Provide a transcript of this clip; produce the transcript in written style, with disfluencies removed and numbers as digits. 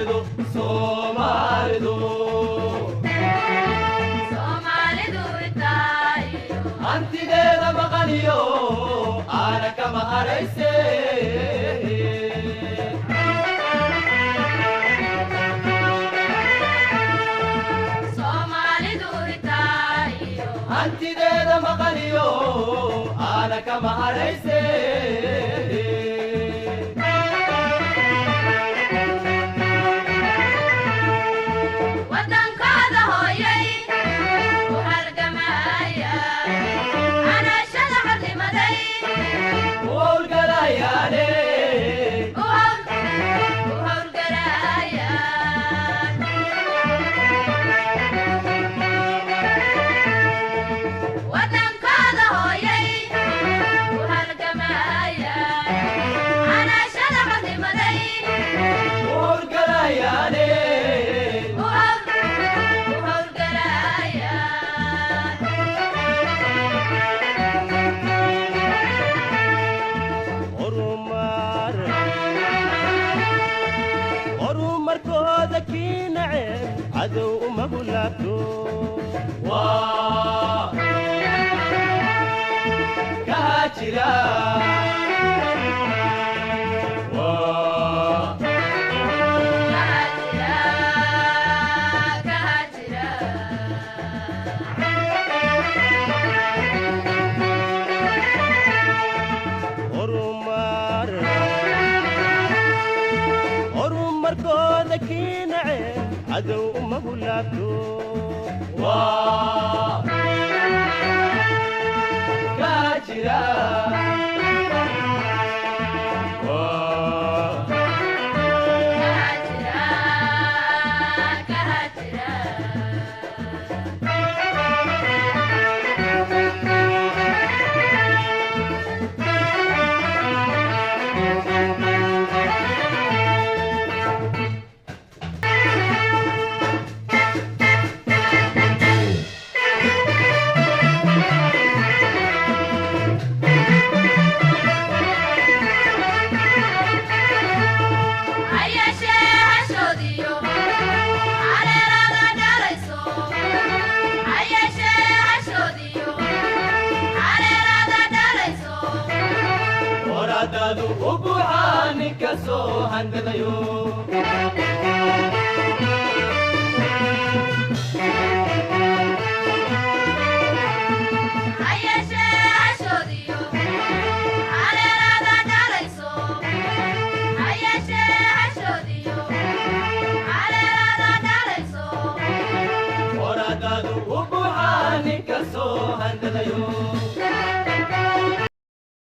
Somalidu, Somalidu, Somalidu itayo. Antideda maqaniyo, ana kama harayse. Somalidu itayo. Antideda maqaniyo, ana kama harayse. Wadankada hooyay u halgamaya. Ana shaqadimaday. Olgalayane, U hawlgalaya. Wadankada hooyay u halgamaya. Ana shaqadimaday. olgalayane. U hawlgalaya. horumar kooda kii naceen cadow uma hulaabto Waa kahajira, waa Kahajira. horumar kooda kii naceen cadow uma hulaabto waa kahajira, waa Kahajira. Ayashe hashodiyo. Areerada dhalayso. Ayashe hashodiyo. Areerada dhalayso. oradadu u buuxaa ninka soo handadayo.